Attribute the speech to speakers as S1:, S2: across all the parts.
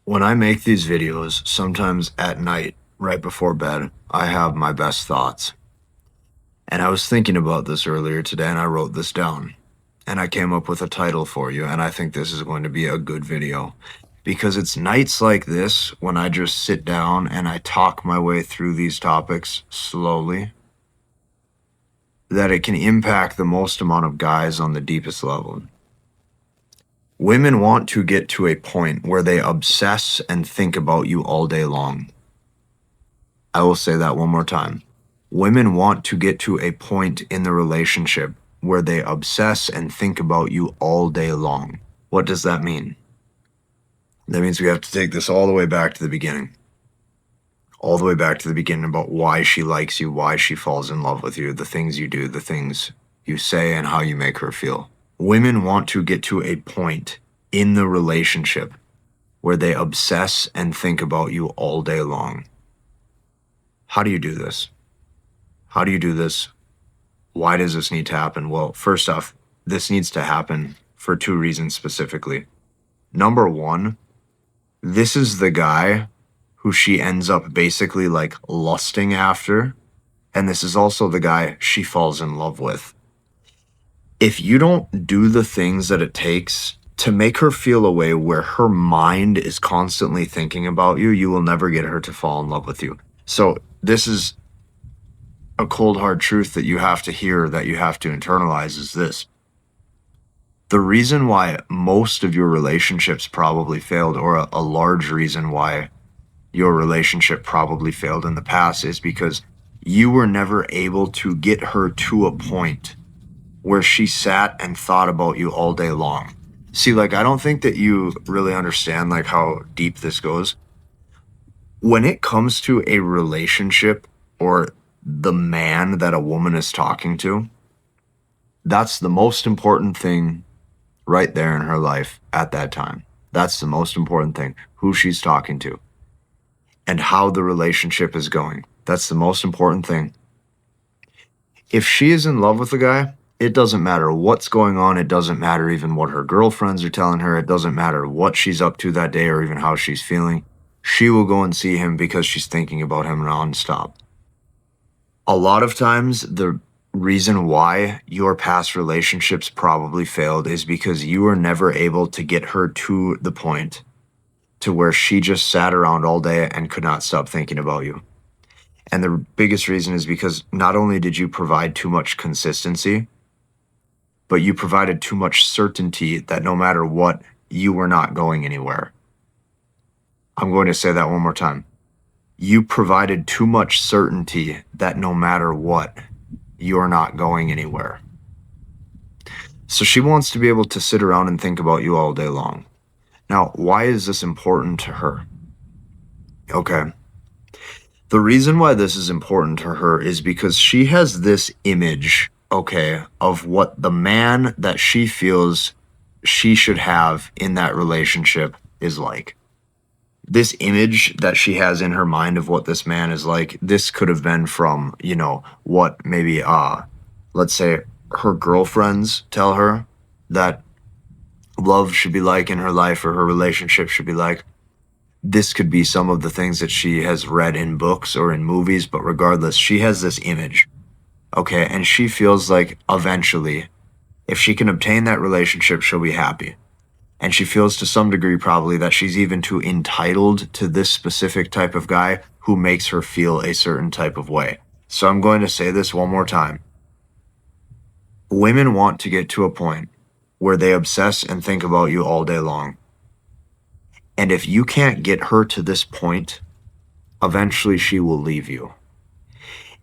S1: When I make these videos, sometimes at night, right before bed, I have my best thoughts. And I was thinking about this earlier today and I wrote this down. And I came up with a title for you, and I think this is going to be a good video. Because it's nights like this when I just sit down and I talk my way through these topics slowly that it can impact the most amount of guys on the deepest level. Women want to get to a point where they obsess and think about you all day long. I will say that one more time. Women want to get to a point in the relationship where they obsess and think about you all day long. What does that mean? That means we have to take this all the way back to the beginning. All the way back to the beginning about why she likes you, why she falls in love with you, the things you do, the things you say, and how you make her feel. Women want to get to a point in the relationship where they obsess and think about you all day long. How do you do this? How do you do this? Why does this need to happen? Well, first off, this needs to happen for two reasons specifically. Number one, this is the guy who she ends up basically like lusting after, and this is also the guy she falls in love with. If you don't do the things that it takes to make her feel a way where her mind is constantly thinking about you, you will never get her to fall in love with you. So this is a cold, hard truth that you have to hear, that you have to internalize, is this. The reason why most of your relationships probably failed, or a large reason why your relationship probably failed in the past, is because you were never able to get her to a point where she sat and thought about you all day long. See, like, I don't think that you really understand like how deep this goes. When it comes to a relationship or the man that a woman is talking to, that's the most important thing right there in her life at that time. That's the most important thing, who she's talking to and how the relationship is going. That's the most important thing. If she is in love with the guy, it doesn't matter what's going on. It doesn't matter even what her girlfriends are telling her. It doesn't matter what she's up to that day or even how she's feeling. She will go and see him because she's thinking about him nonstop. A lot of times, the reason why your past relationships probably failed is because you were never able to get her to the point to where she just sat around all day and could not stop thinking about you. And the biggest reason is because not only did you provide too much consistency, but you provided too much certainty that no matter what, you were not going anywhere. I'm going to say that one more time. You provided too much certainty that no matter what, you're not going anywhere. So she wants to be able to sit around and think about you all day long. Now, why is this important to her? Okay. The reason why this is important to her is because she has this image, okay, of what the man that she feels she should have in that relationship is like. This image that she has in her mind of what this man is like, this could have been from, what maybe, let's say her girlfriends tell her that love should be like in her life or her relationship should be like. This could be some of the things that she has read in books or in movies, but regardless, she has this image, okay? And she feels like eventually, if she can obtain that relationship, she'll be happy. And she feels to some degree probably that she's even too entitled to this specific type of guy who makes her feel a certain type of way. So I'm going to say this one more time. Women want to get to a point where they obsess and think about you all day long. And if you can't get her to this point, eventually she will leave you.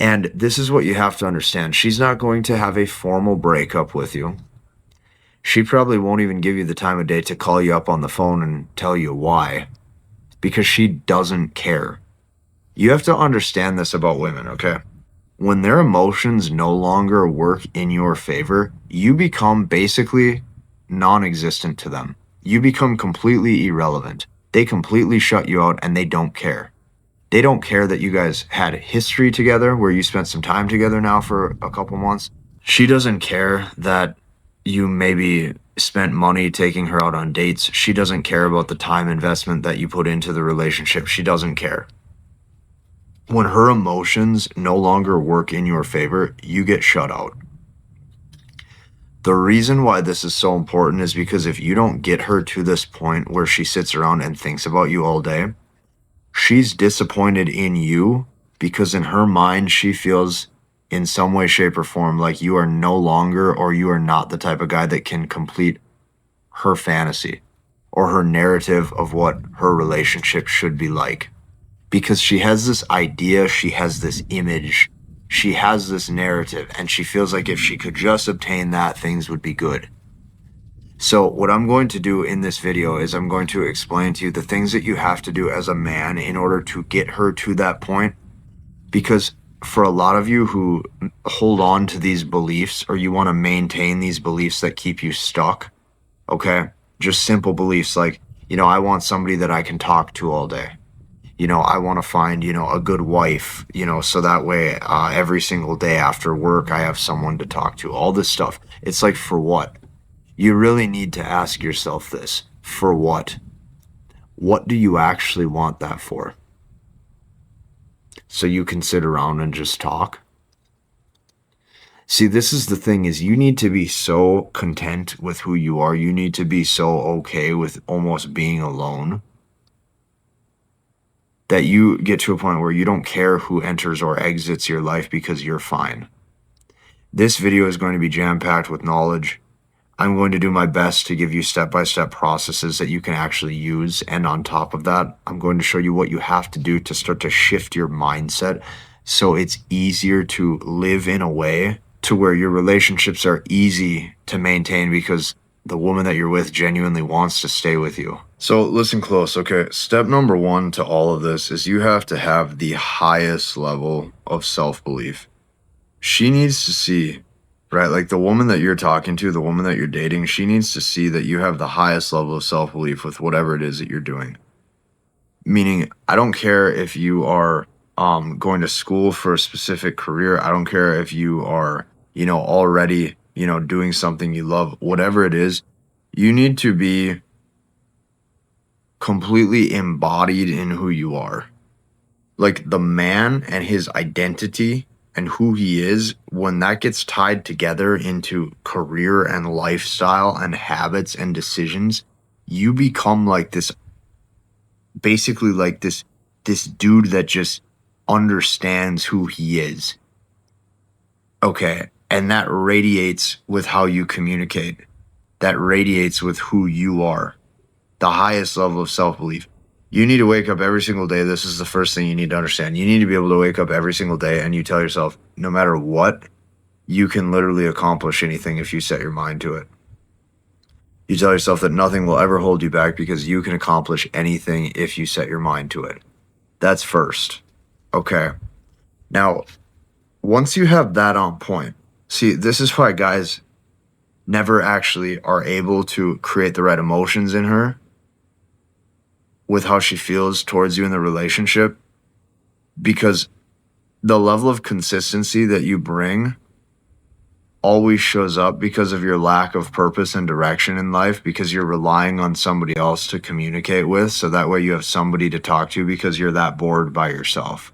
S1: And this is what you have to understand. She's not going to have a formal breakup with you. She probably won't even give you the time of day to call you up on the phone and tell you why, because she doesn't care. You have to understand this about women, okay? When their emotions no longer work in your favor, you become basically non-existent to them. You become completely irrelevant. They completely shut you out and they don't care. They don't care that you guys had history together where you spent some time together now for a couple months. She doesn't care that you maybe spent money taking her out on dates. She doesn't care about the time investment that you put into the relationship. She doesn't care. When her emotions no longer work in your favor, you get shut out. The reason why this is so important is because if you don't get her to this point where she sits around and thinks about you all day, she's disappointed in you because in her mind, she feels in some way, shape, or form like you are no longer, or you are not the type of guy that can complete her fantasy or her narrative of what her relationship should be like. Because she has this idea, she has this image, she has this narrative, and she feels like if she could just obtain that, things would be good. So what I'm going to do in this video is I'm going to explain to you the things that you have to do as a man in order to get her to that point. Because for a lot of you who hold on to these beliefs, or you want to maintain these beliefs that keep you stuck, okay, just simple beliefs like, I want somebody that I can talk to all day. I want to find, a good wife, so that way every single day after work, I have someone to talk to. All this stuff. It's like, for what? You really need to ask yourself this. For what? What do you actually want that for? So you can sit around and just talk? See, this is the thing, is you need to be so content with who you are. You need to be so okay with almost being alone that you get to a point where you don't care who enters or exits your life because you're fine. This video is going to be jam-packed with knowledge. I'm going to do my best to give you step-by-step processes that you can actually use. And on top of that, I'm going to show you what you have to do to start to shift your mindset so it's easier to live in a way to where your relationships are easy to maintain because the woman that you're with genuinely wants to stay with you. So listen close, okay? Step number one to all of this is you have to have the highest level of self-belief. She needs to see, right? Like the woman that you're talking to, the woman that you're dating, she needs to see that you have the highest level of self-belief with whatever it is that you're doing. Meaning, I don't care if you are going to school for a specific career. I don't care if you are, already, doing something you love. Whatever it is, you need to be completely embodied in who you are. Like the man and his identity and who he is, when that gets tied together into career and lifestyle and habits and decisions, you become like this, basically like this dude that just understands who he is. Okay. And that radiates with how you communicate. That radiates with who you are. The highest level of self-belief. You need to wake up every single day. This is the first thing you need to understand. You need to be able to wake up every single day and you tell yourself, no matter what, you can literally accomplish anything if you set your mind to it. You tell yourself that nothing will ever hold you back because you can accomplish anything if you set your mind to it. That's first. Okay. Now, once you have that on point, see, this is why guys never actually are able to create the right emotions in her with how she feels towards you in the relationship, because the level of consistency that you bring always shows up because of your lack of purpose and direction in life, because you're relying on somebody else to communicate with, so that way you have somebody to talk to because you're that bored by yourself.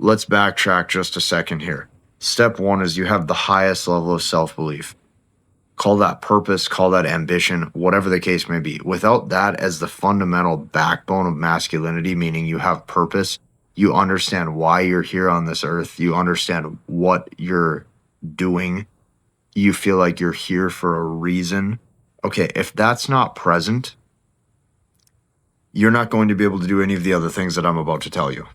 S1: Let's backtrack just a second here. Step one is you have the highest level of self-belief. Call that purpose, call that ambition, whatever the case may be. Without that as the fundamental backbone of masculinity, meaning you have purpose, you understand why you're here on this earth, you understand what you're doing, you feel like you're here for a reason. Okay, if that's not present, you're not going to be able to do any of the other things that I'm about to tell you.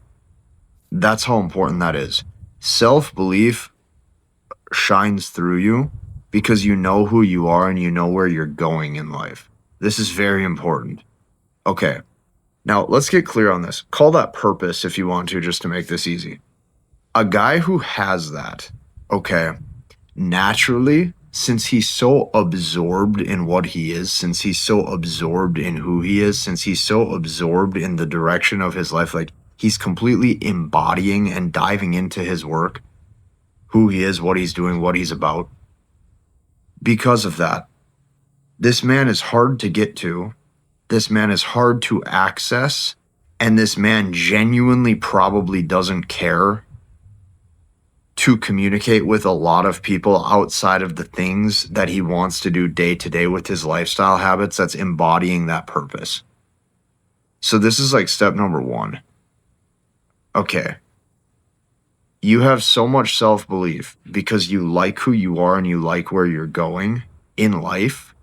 S1: That's how important that is. Self-belief shines through you because you know who you are and you know where you're going in life. This is very important. Okay, now let's get clear on this. Call that purpose if you want to, just to make this easy. A guy who has that, okay, naturally, since he's so absorbed in what he is, since he's so absorbed in who he is, since he's so absorbed in the direction of his life, like he's completely embodying and diving into his work, who he is, what he's doing, what he's about. Because of that, This man is hard to get to. This man is hard to access. And this man genuinely probably doesn't care to communicate with a lot of people outside of the things that he wants to do day to day with his lifestyle habits that's embodying that purpose. So this is like step number 1. Okay. You have so much self-belief because you like who you are and you like where you're going in life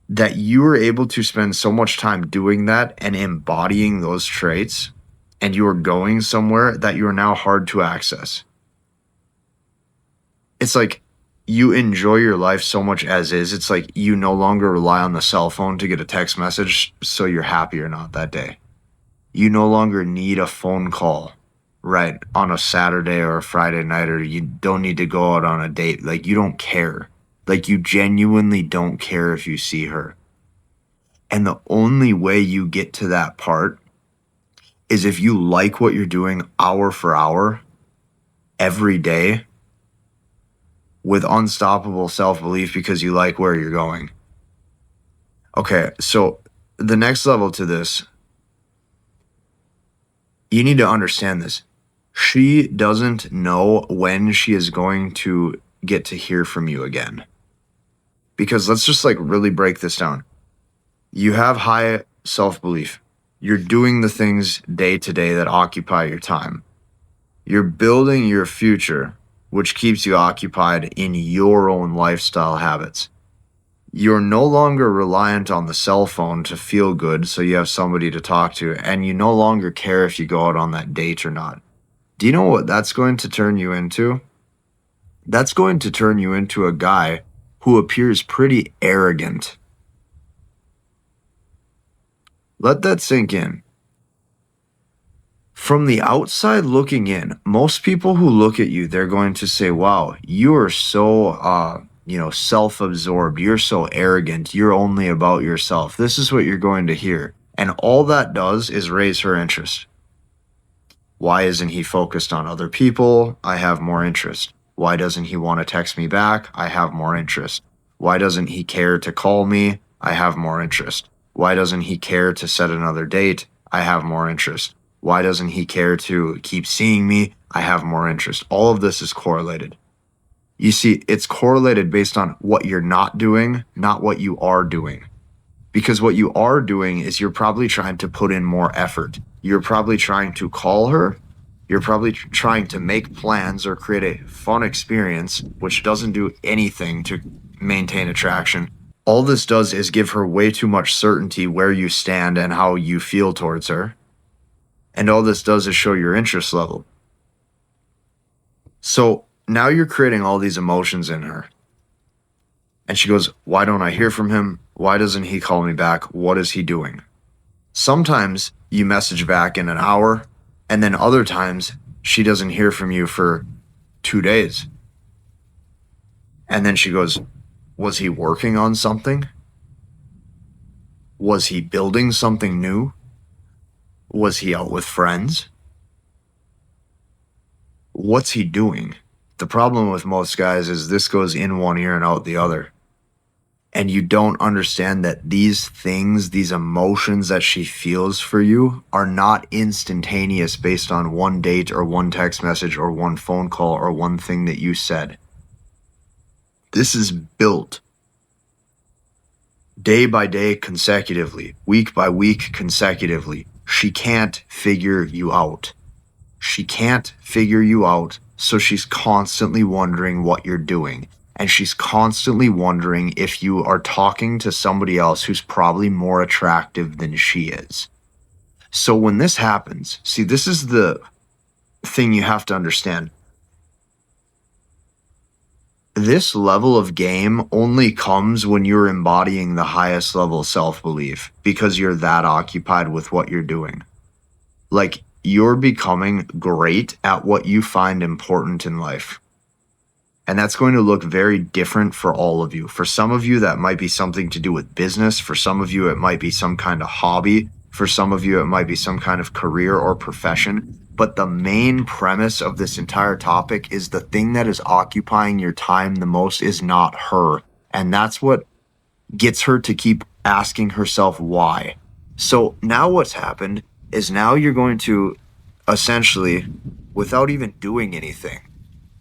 S1: that you are able to spend so much time doing that and embodying those traits, and you are going somewhere that you are now hard to access. It's like you enjoy your life so much as is. It's like you no longer rely on the cell phone to get a text message so you're happy or not that day. You no longer need a phone call, right, on a Saturday or a Friday night, or you don't need to go out on a date. Like, you don't care. Like, you genuinely don't care if you see her. And the only way you get to that part is if you like what you're doing hour for hour, every day, with unstoppable self-belief because you like where you're going. Okay, so the next level to this, you need to understand this. She doesn't know when she is going to get to hear from you again. Because let's just like really break this down. You have high self-belief. You're doing the things day to day that occupy your time. You're building your future, which keeps you occupied in your own lifestyle habits. You're no longer reliant on the cell phone to feel good, so you have somebody to talk to, and you no longer care if you go out on that date or not. Do you know what that's going to turn you into? That's going to turn you into a guy who appears pretty arrogant. Let that sink in. From the outside looking in, most people who look at you, they're going to say, wow, you are so, self-absorbed. You're so arrogant. You're only about yourself. This is what you're going to hear. And all that does is raise her interest. Why isn't he focused on other people? I have more interest. Why doesn't he want to text me back? I have more interest. Why doesn't he care to call me? I have more interest. Why doesn't he care to set another date? I have more interest. Why doesn't he care to keep seeing me? I have more interest. All of this is correlated. You see, it's correlated based on what you're not doing, not what you are doing. Because what you are doing is you're probably trying to put in more effort. You're probably trying to call her. You're probably trying to make plans or create a fun experience, which doesn't do anything to maintain attraction. All this does is give her way too much certainty where you stand and how you feel towards her. And all this does is show your interest level. So now you're creating all these emotions in her. And she goes, why don't I hear from him? Why doesn't he call me back? What is he doing? Sometimes you message back in an hour, and then other times she doesn't hear from you for 2 days. And then she goes, was he working on something? Was he building something new? Was he out with friends? What's he doing? The problem with most guys is this goes in one ear and out the other. And you don't understand that these things, these emotions that she feels for you are not instantaneous based on one date or one text message or one phone call or one thing that you said. This is built day by day consecutively, week by week consecutively. She can't figure you out. She can't figure you out, so she's constantly wondering what you're doing. And she's constantly wondering if you are talking to somebody else who's probably more attractive than she is. So when this happens, see, this is the thing you have to understand. This level of game only comes when you're embodying the highest level self-belief because you're that occupied with what you're doing. Like, you're becoming great at what you find important in life. And that's going to look very different for all of you. For some of you, that might be something to do with business. For some of you, it might be some kind of hobby. For some of you, it might be some kind of career or profession. But the main premise of this entire topic is the thing that is occupying your time the most is not her. And that's what gets her to keep asking herself why. So now what's happened is now you're going to essentially, without even doing anything,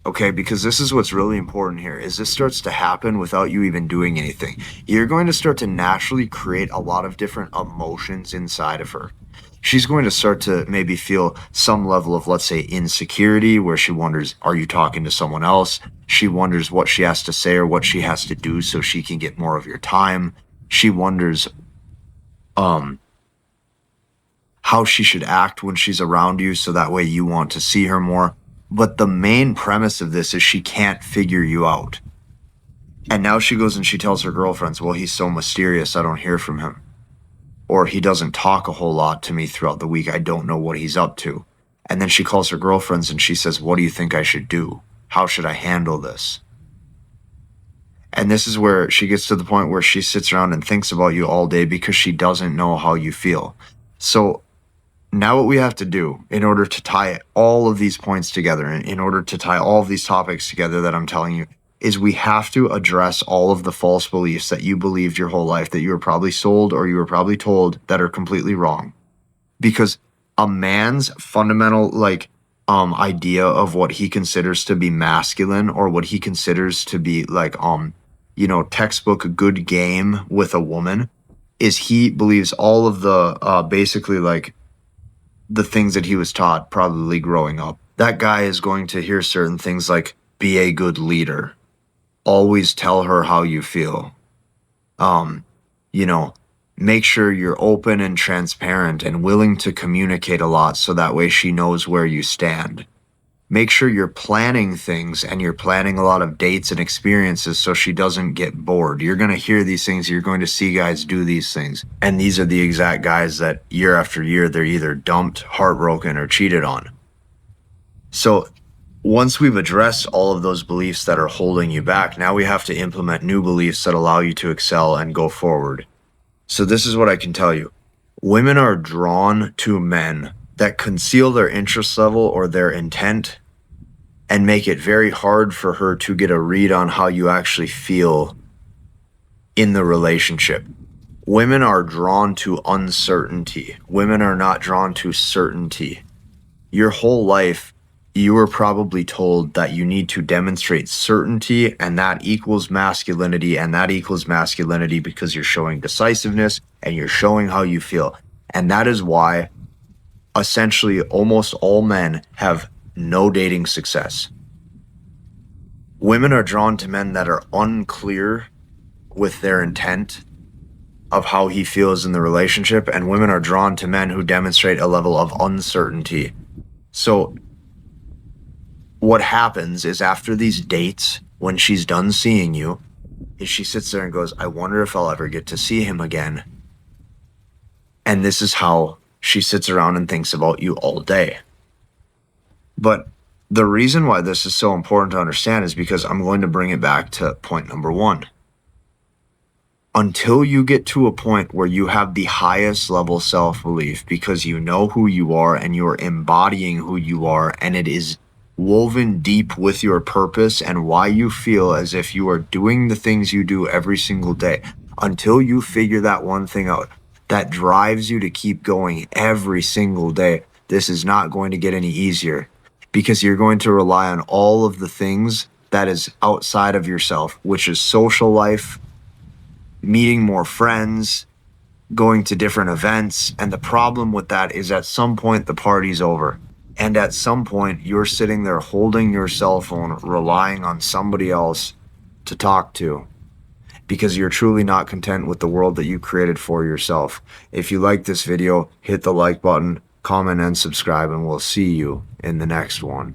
S1: okay, because this is what's really important here, is this starts to happen without you even doing anything. You're going to start to naturally create a lot of different emotions inside of her. She's going to start to maybe feel some level of, let's say, insecurity, where she wonders, are you talking to someone else? She wonders what she has to say or what she has to do so she can get more of your time. She wonders how she should act when she's around you so that way you want to see her more. But the main premise of this is she can't figure you out. And now she goes and she tells her girlfriends, well, he's so mysterious, I don't hear from him. Or he doesn't talk a whole lot to me throughout the week, I don't know what he's up to. And then she calls her girlfriends and she says, what do you think I should do? How should I handle this? And this is where she gets to the point where she sits around and thinks about you all day because she doesn't know how you feel. So now what we have to do in order to tie all of these points together, in order to tie all of these topics together that I'm telling you, is we have to address all of the false beliefs that you believed your whole life, that you were probably sold or you were probably told, that are completely wrong. Because a man's fundamental idea of what he considers to be masculine, or what he considers to be textbook good game with a woman, is he believes all of the basically the things that he was taught probably growing up. That guy is going to hear certain things like, be a good leader, always tell her how you feel, make sure you're open and transparent and willing to communicate a lot so that way she knows where you stand. Make sure you're planning things and you're planning a lot of dates and experiences so she doesn't get bored. You're going to hear these things. You're going to see guys do these things. And these are the exact guys that year after year, they're either dumped, heartbroken, or cheated on. So once we've addressed all of those beliefs that are holding you back, now we have to implement new beliefs that allow you to excel and go forward. So this is what I can tell you. Women are drawn to men that conceal their interest level or their intent and make it very hard for her to get a read on how you actually feel in the relationship. Women are drawn to uncertainty. Women are not drawn to certainty. Your whole life, you were probably told that you need to demonstrate certainty, and that equals masculinity, and that equals masculinity because you're showing decisiveness and you're showing how you feel. And that is why essentially almost all men have no dating success. Women are drawn to men that are unclear with their intent of how he feels in the relationship, and women are drawn to men who demonstrate a level of uncertainty. So what happens is, after these dates, when she's done seeing you, is she sits there and goes, I wonder if I'll ever get to see him again. And this is how she sits around and thinks about you all day. But the reason why this is so important to understand is because I'm going to bring it back to point number one. Until you get to a point where you have the highest level self-belief, because you know who you are and you're embodying who you are, and it is woven deep with your purpose and why you feel as if you are doing the things you do every single day, until you figure that one thing out that drives you to keep going every single day, this is not going to get any easier, because you're going to rely on all of the things that is outside of yourself, which is social life, meeting more friends, going to different events. And the problem with that is, at some point the party's over. And at some point, you're sitting there holding your cell phone, relying on somebody else to talk to, because you're truly not content with the world that you created for yourself. If you like this video, hit the like button, comment, and subscribe, and we'll see you in the next one.